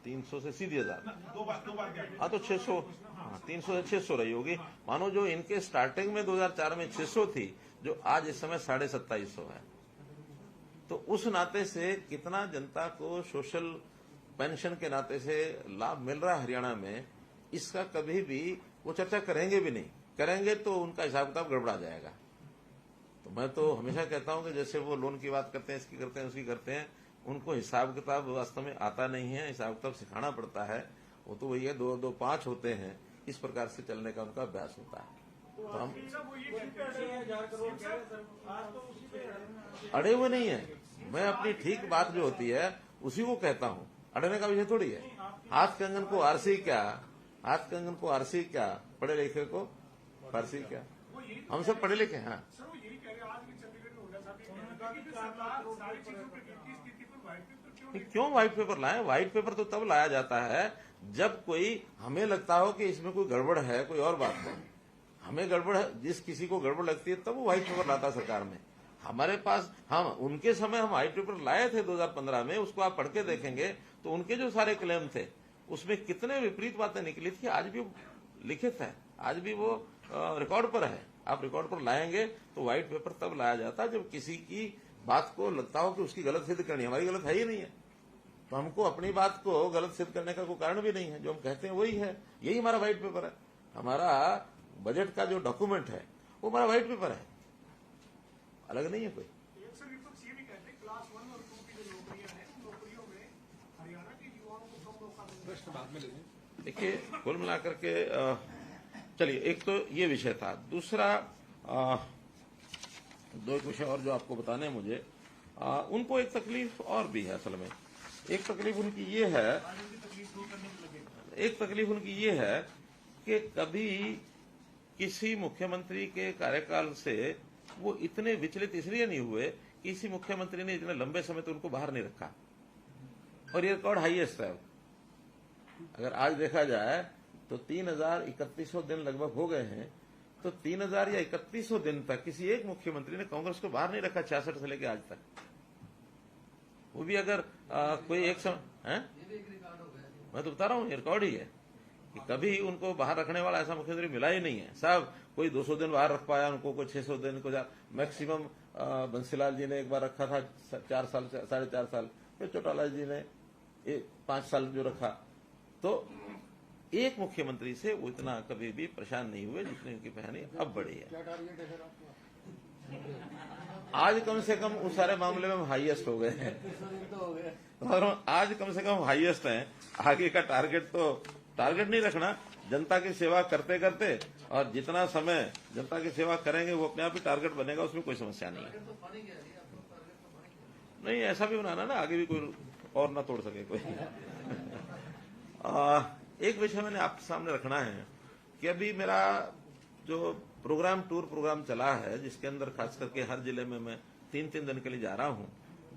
300 से सीधी 1,000, हाँ तो 600, हाँ 300 से 600 रही होगी। मानो जो इनके स्टार्टिंग में 2004 में 600 थी, जो आज इस समय 2,750 है। तो उस नाते से कितना जनता को सोशल पेंशन के नाते से लाभ मिल रहा है हरियाणा में, इसका कभी भी वो चर्चा करेंगे भी नहीं। करेंगे तो उनका हिसाब किताब गड़बड़ा जाएगा। तो मैं तो हमेशा कहता हूं कि जैसे वो लोन की बात करते हैं, इसकी करते हैं, उसकी करते हैं, उनको हिसाब किताब वास्तव में आता नहीं है, हिसाब किताब सिखाना पड़ता है। वो तो वही है 2-2-5 होते हैं, इस प्रकार से चलने का उनका अभ्यास होता है। तो हम अड़े हुए नहीं है, मैं अपनी ठीक बात जो होती है उसी को कहता हूं, अड़ने का विषय थोड़ी है। हाथ कंगन को आरसी क्या, हाथ कंगन को आरसी क्या, पढ़े लिखे को फारसी क्या, हम सब पढ़े लिखे हैं। क्यों व्हाइट पेपर लाएं? व्हाइट पेपर तो तब लाया जाता है जब कोई हमें लगता हो कि इसमें कोई गड़बड़ है, कोई और बात है। हमें गड़बड़ है, जिस किसी को गड़बड़ लगती है तब वो व्हाइट पेपर लाता सरकार में। हमारे पास हम उनके समय हम व्हाइट पेपर लाए थे 2015 में, उसको आप पढ़ के देखेंगे तो उनके जो सारे क्लेम थे उसमें कितने विपरीत बातें निकली थी, आज भी लिखित है, आज भी वो रिकॉर्ड पर है। आप रिकॉर्ड पर लाएंगे तो व्हाइट पेपर तब लाया जाता है जब किसी की बात को लगता हो कि उसकी गलत सिद्ध करनी, हमारी गलत है ही नहीं है, तो हमको अपनी बात को गलत सिद्ध करने का कोई कारण भी नहीं है। जो हम कहते हैं वही है, यही हमारा व्हाइट पेपर है। हमारा बजट का जो डॉक्यूमेंट है वो हमारा व्हाइट पेपर है, अलग नहीं है कोई। देखिए कुल मिलाकर के चलिए, एक तो ये विषय था। दूसरा 2 विषय और जो आपको बताने हैं मुझे, उनको एक तकलीफ और भी है। असल में एक तकलीफ उनकी ये है कि कभी किसी मुख्यमंत्री के कार्यकाल से वो इतने विचलित इसलिए नहीं हुए, किसी मुख्यमंत्री ने इतने लंबे समय तक उनको बाहर नहीं रखा, और ये रिकॉर्ड हाईएस्ट है। अगर आज देखा जाए तो 3,3100 दिन लगभग हो गए हैं, तो 3,000 या 3100 दिन तक किसी एक मुख्यमंत्री ने कांग्रेस को बाहर नहीं रखा, 66 से लेकर आज तक। वो भी अगर कोई एक समय है, मैं तो बता रहा हूँ, रिकॉर्ड ही है कि कभी उनको बाहर रखने वाला ऐसा मुख्यमंत्री मिला ही नहीं है। सब कोई 200 दिन बाहर रख पाया उनको, कोई 600 दिन को मैक्सिमम बंसीलाल जी ने एक बार रखा था 4 साल 4.5 साल, फिर चौटाला जी ने 5 साल जो रखा। तो एक मुख्यमंत्री से वो इतना कभी भी परेशान नहीं हुए जितनी उनकी परेशानी अब बढ़ी है। आज कम से कम उस सारे मामले में हम हाईएस्ट हो गए हैं, और आज कम से कम हाईएस्ट हैं। आगे का टारगेट नहीं रखना, जनता की सेवा करते करते, और जितना समय जनता की सेवा करेंगे वो अपने आप ही टारगेट बनेगा, उसमें कोई समस्या नहीं है। नहीं ऐसा भी बनाना ना, आगे भी कोई और ना तोड़ सके कोई। एक विषय मैंने आपके सामने रखना है कि अभी मेरा जो टूर प्रोग्राम चला है, जिसके अंदर खास करके हर जिले में मैं 3-3 दिन के लिए जा रहा हूं,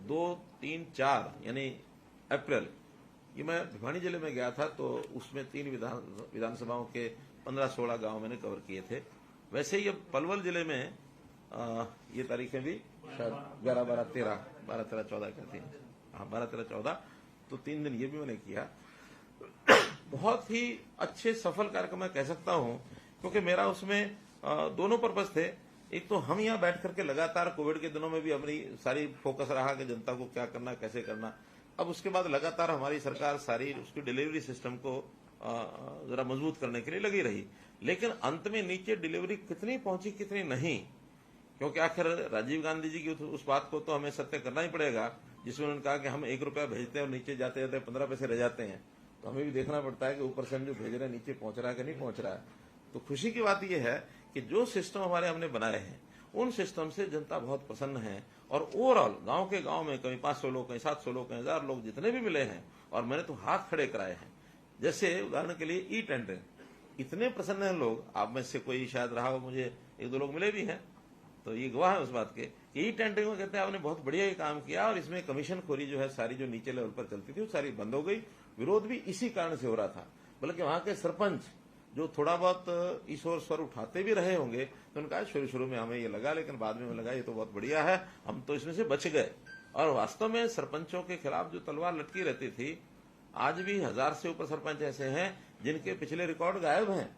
2, 3, 4 यानी अप्रैल, ये मैं भिवानी जिले में गया था, तो उसमें 3 विधानसभाओं के 15-16 गांव मैंने कवर किए थे। वैसे ही अब पलवल जिले में ये तारीखें भी शायद 11, 12, 13, 14 कहती हैं, हाँ 12, 13, 14, तो 3 दिन ये भी मैंने किया। बहुत ही अच्छे सफल कार्यक्रम मैं कह सकता हूं, क्योंकि मेरा उसमें दोनों पर्पज थे। एक तो हम यहां बैठ करके लगातार कोविड के दिनों में भी हमारी सारी फोकस रहा कि जनता को क्या करना, कैसे करना। अब उसके बाद लगातार हमारी सरकार सारी उसकी डिलीवरी सिस्टम को जरा मजबूत करने के लिए लगी रही, लेकिन अंत में नीचे डिलीवरी कितनी पहुंची कितनी नहीं, क्योंकि आखिर राजीव गांधी जी की उस बात को तो हमें सत्य करना ही पड़ेगा जिसमें उन्होंने कहा कि हम 1 रुपया भेजते हैं और नीचे जाते जाते 15 पैसे रह जाते हैं। तो हमें भी देखना पड़ता है कि ऊपर से हम जो भेज रहे हैं नीचे पहुंच रहा है कि नहीं पहुंच रहा है। तो खुशी की बात यह है कि जो सिस्टम हमारे हमने बनाए हैं उन सिस्टम से जनता बहुत प्रसन्न है। और ओवरऑल गांव के गांव में कहीं 500 लोग, कहीं 700 लोग, कहीं 1000 लोग जितने भी मिले हैं, और मैंने तो हाथ खड़े कराए हैं। जैसे उदाहरण के लिए ई टेंडरिंग, इतने प्रसन्न हैं लोग। आप में से कोई शायद रहा हो, मुझे 1-2 लोग मिले भी हैं, तो ये गवाह है उस बात के। ई टेंडरिंग में कहते हैं आपने बहुत बढ़िया ही काम किया, और इसमें कमीशन खोरी जो है सारी जो नीचे लेवल पर चलती थी वो सारी बंद हो गई। विरोध भी इसी कारण से हो रहा था। बल्कि वहां के सरपंच जो थोड़ा बहुत इस ओर स्वर उठाते भी रहे होंगे, तो उनका शुरू में हमें ये लगा, लेकिन बाद में लगा ये तो बहुत बढ़िया है, हम तो इसमें से बच गए। और वास्तव में सरपंचों के खिलाफ जो तलवार लटकी रहती थी, आज भी 1000 से ऊपर सरपंच ऐसे हैं जिनके पिछले रिकॉर्ड गायब हैं।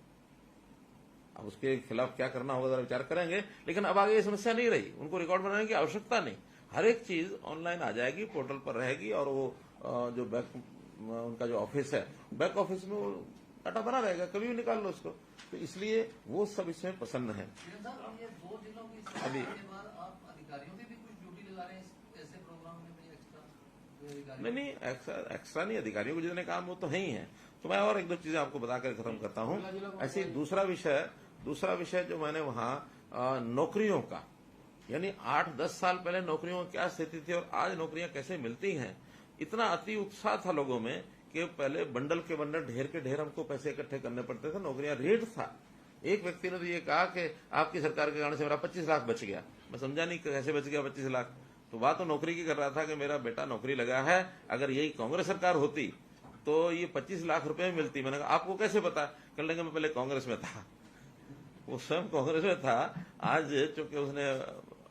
अब उसके खिलाफ क्या करना होगा जरा विचार करेंगे, लेकिन अब आगे ये समस्या नहीं रही, उनको रिकॉर्ड बनाने की आवश्यकता नहीं। हर एक चीज ऑनलाइन आ जाएगी, पोर्टल पर रहेगी, और वो जो उनका जो ऑफिस है, बैक ऑफिस में वो डाटा बना रहेगा, कभी भी निकाल लो उसको। तो इसलिए वो सब इसमें प्रसन्न है। ये 2 जिलों की अभी के बाद आप अधिकारियों की भी कुछ ड्यूटी लगा रहे हैं ऐसे प्रोग्राम में भी एक्स्ट्रा? नहीं, एक्स्ट्रा नहीं, अधिकारियों को जितने काम वो तो है ही है। तो मैं और 1-2 चीजें आपको बताकर खत्म करता हूँ। ऐसे दूसरा विषय जो मैंने वहां नौकरियों का, यानी 8-10 साल पहले नौकरियों की क्या स्थिति थी और आज नौकरियां कैसे मिलती हैं, इतना अति उत्साह था लोगों में कि पहले बंडल के बंडल, ढेर के ढेर हमको पैसे इकट्ठे करने पड़ते थे, नौकरियां रेट था। एक व्यक्ति ने तो ये कहा कि आपकी सरकार के कारण से मेरा 25 लाख बच गया। मैं समझा नहीं कैसे बच गया 25 लाख। तो बात तो नौकरी की कर रहा था कि मेरा बेटा नौकरी लगा है, अगर यही कांग्रेस सरकार होती तो ये 25 लाख रुपए मिलती। मैंने कहा आपको कैसे पता? कहने लगे मैं पहले कांग्रेस में था। वो स्वयं कांग्रेस में था, आज चूंकि उसने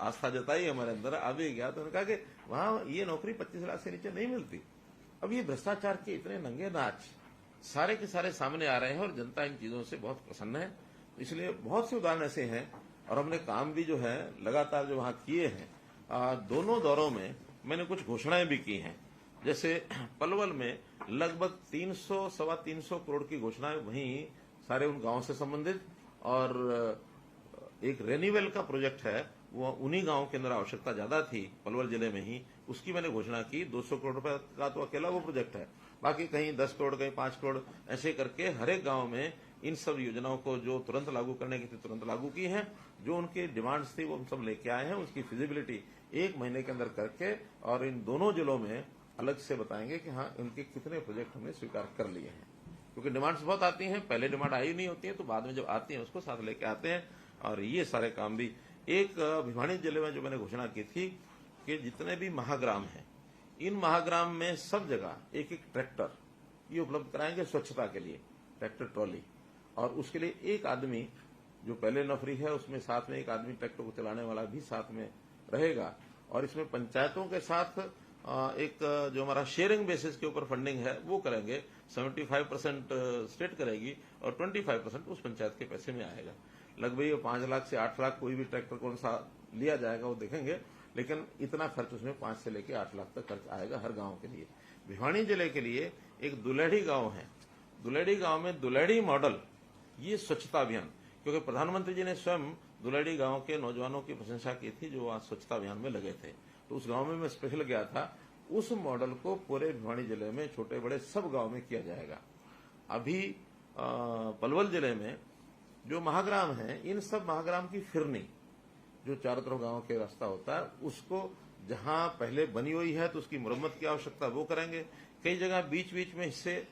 आस्था जताई हमारे अंदर, आ भी गया, तो उन्होंने कहा कि वहां ये नौकरी 25 लाख से नीचे नहीं मिलती। अब ये भ्रष्टाचार के इतने नंगे नाच सारे के सारे सामने आ रहे हैं और जनता इन चीजों से बहुत प्रसन्न है। इसलिए बहुत से उदाहरण ऐसे हैं, और हमने काम भी जो है लगातार जो वहां किए हैं, दोनों दौरों में मैंने कुछ घोषणाएं भी की हैं। जैसे पलवल में लगभग 300-325 करोड़ की घोषणाएं वहीं सारे उन गांवों से संबंधित, और एक रेन्यूअल का प्रोजेक्ट है, वो उन्हीं गांवों के अंदर आवश्यकता ज्यादा थी पलवल जिले में ही, उसकी मैंने घोषणा की। 200 करोड़ रुपए का तो अकेला वो प्रोजेक्ट है, बाकी कहीं 10 करोड़, कहीं 5 करोड़, ऐसे करके हर एक गांव में इन सब योजनाओं को जो तुरंत लागू करने की थी तुरंत लागू की है। जो उनकी डिमांड्स थी वो हम सब लेके आए हैं, उसकी फिजिबिलिटी 1 महीने के अंदर करके, और इन दोनों जिलों में अलग से बताएंगे कि हाँ इनके कितने प्रोजेक्ट हमने स्वीकार कर लिए हैं। क्योंकि डिमांड्स बहुत आती हैं, पहले डिमांड आई नहीं होती है, तो बाद में जब आती है उसको साथ लेके आते हैं। और ये सारे काम भी, एक भिवानी जिले में जो मैंने घोषणा की थी कि जितने भी महाग्राम हैं, इन महाग्राम में सब जगह एक ट्रैक्टर ये उपलब्ध कराएंगे स्वच्छता के लिए, ट्रैक्टर ट्रॉली। और उसके लिए एक आदमी जो पहले नौकरी है उसमें साथ में एक आदमी ट्रैक्टर को चलाने वाला भी साथ में रहेगा। और इसमें पंचायतों के साथ एक जो हमारा शेयरिंग बेसिस के ऊपर फंडिंग है वो करेंगे। 75% स्टेट करेगी और 25% उस पंचायत के पैसे में आएगा। लगभग 5 लाख से 8 लाख कोई भी ट्रैक्टर कौन सा लिया जाएगा वो देखेंगे, लेकिन इतना खर्च उसमें 5 से लेकर 8 लाख तक खर्च आएगा हर गांव के लिए। भिवानी जिले के लिए एक दुलेढ़ी गांव है, दुलेढ़ी गांव में दुलेढ़ी मॉडल ये स्वच्छता अभियान, क्योंकि प्रधानमंत्री जी ने स्वयं दुलेढ़ी गांव के नौजवानों की प्रशंसा की थी जो आज स्वच्छता अभियान में लगे थे। तो उस गांव में मैं स्पेशल गया था। उस मॉडल को पूरे भिवानी जिले में छोटे बड़े सब गांव में किया जाएगा। अभी पलवल जिले में जो महाग्राम है, इन सब महाग्राम की फिरनी जो चारों तरफ गांव के रास्ता होता है, उसको जहां पहले बनी हुई है तो उसकी मुरम्मत की आवश्यकता वो करेंगे। कई जगह बीच बीच में हिस्से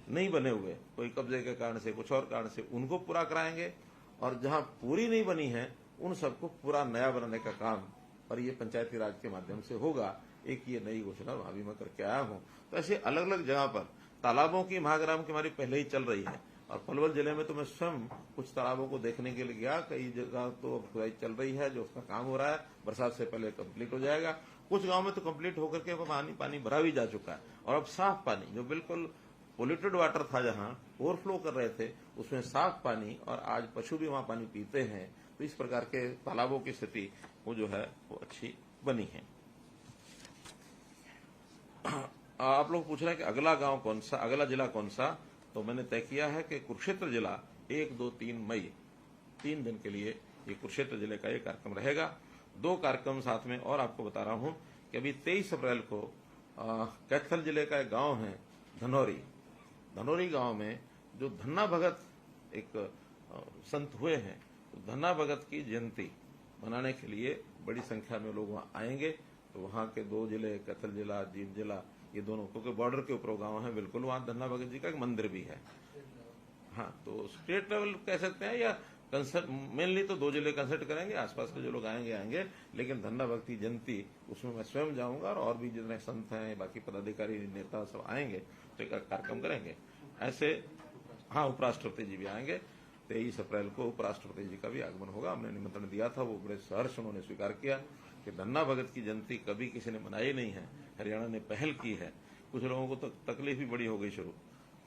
नहीं बने हुए, कोई कब्जे के कारण से, कुछ और कारण से, उनको पूरा कराएंगे। और जहां पूरी नहीं बनी है उन सबको पूरा नया बनाने का काम, और ये पंचायती राज के माध्यम से होगा। एक ये नई घोषणा वहां भी मैं करके आया हूं। तो ऐसे अलग अलग जगह पर तालाबों की महाग्राम की हमारी पहले ही चल रही है। और पलवल जिले में तो मैं स्वयं कुछ तालाबों को देखने के लिए गया, कई जगह तो खुदाई चल रही है, जो उसका काम हो रहा है, बरसात से पहले कंप्लीट हो जाएगा। कुछ गांव में तो कंप्लीट होकर के पानी भरा भी जा चुका है, और अब साफ पानी, जो बिल्कुल पोल्यूटेड वाटर था जहां ओवरफ्लो कर रहे थे, उसमें साफ पानी, और आज पशु भी वहां पानी पीते हैं। तो इस प्रकार के तालाबों की स्थिति वो जो है वो अच्छी बनी है। आप लोग पूछ रहे हैं कि अगला गांव कौन सा, अगला जिला कौन सा? तो मैंने तय किया है कि कुरुक्षेत्र जिला 1, 2, 3 मई 3 दिन के लिए ये कुरुक्षेत्र जिले का ये कार्यक्रम रहेगा। 2 कार्यक्रम साथ में और आपको बता रहा हूं कि अभी 23 अप्रैल को कैथल जिले का एक गांव है धनौरी गांव में जो धन्ना भगत एक संत हुए हैं, तो धन्ना भगत की जयंती मनाने के लिए बड़ी संख्या में लोग वहां आएंगे। तो वहां के 2 जिले, कैथल जिला, जींद जिला, ये दोनों, क्योंकि बॉर्डर के ऊपर गांव है बिल्कुल, वहां धन्ना भगत जी का एक मंदिर भी है। हाँ, तो स्टेट लेवल कह सकते हैं, या कंसर्ट मेनली तो 2 जिले कंसर्ट करेंगे, आसपास के जो लोग आएंगे, लेकिन धन्ना भक्ति जयंती उसमें मैं स्वयं जाऊंगा और भी जितने संत हैं, बाकी पदाधिकारी, नेता सब आएंगे तो एक कार्यक्रम करेंगे ऐसे। हाँ, उपराष्ट्रपति जी भी आएंगे। 23 अप्रैल को उपराष्ट्रपति जी का भी आगमन होगा। हमने निमंत्रण दिया था, वो बड़े सहर्ष उन्होंने स्वीकार किया कि धन्ना भगत की जयंती कभी किसी ने मनाई नहीं है, हरियाणा ने पहल की है। कुछ लोगों को तो तकलीफ भी बड़ी हो गई शुरू,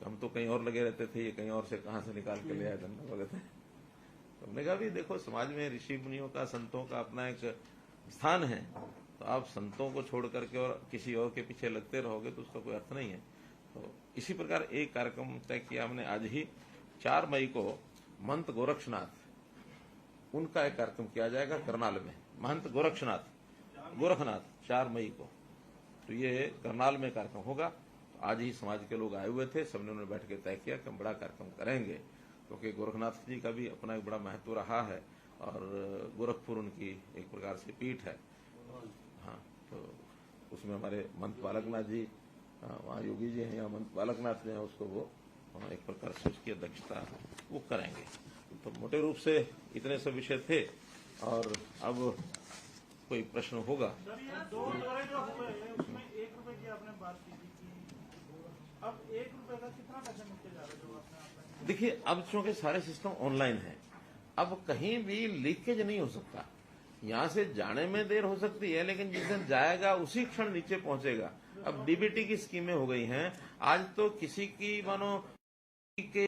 हम तो कहीं और लगे रहते थे, ये कहीं और से कहां से निकाल के ले आए धन्ना भगत है। तो हमने कहा भी देखो, समाज में ऋषि मुनियों का, संतों का अपना एक स्थान है, तो आप संतों को छोड़ करके और किसी और के पीछे लगते रहोगे तो उसका कोई अर्थ नहीं है। तो इसी प्रकार एक कार्यक्रम तय किया हमने आज ही, 4 मई को महंत गोरखनाथ, उनका एक कार्यक्रम किया जाएगा करनाल में। महंत गोरखनाथ 4 मई को, तो ये करनाल में कार्यक्रम होगा। तो आज ही समाज के लोग आए हुए थे, सबने उन्होंने बैठ के तय किया कि हम बड़ा कार्यक्रम करेंगे, क्योंकि गोरखनाथ जी का भी अपना एक बड़ा महत्व रहा है और गोरखपुर उनकी एक प्रकार से पीठ है। हाँ, तो उसमें हमारे महंत बालकनाथ जी, वहाँ योगी जी हैं या महंत बालकनाथ जी हैं, उसको वो एक प्रकार से उसकी अध्यक्षता वो करेंगे। तो मोटे रूप से इतने सब विषय थे। और अब कोई प्रश्न होगा? सर, ये 2 दौरे जो हुए उसमें 1 रुपए की आपने बात की थी कि अब 1 रुपए का कितना पैसा मिलते जा रहा है जो आपने? देखिए, अब चूंकि सारे सिस्टम ऑनलाइन है, अब कहीं भी लीकेज नहीं हो सकता। यहाँ से जाने में देर हो सकती है, लेकिन जिस दिन जाएगा उसी क्षण नीचे पहुंचेगा। अब डीबीटी की स्कीमें हो गई हैं। आज तो किसी की मानो के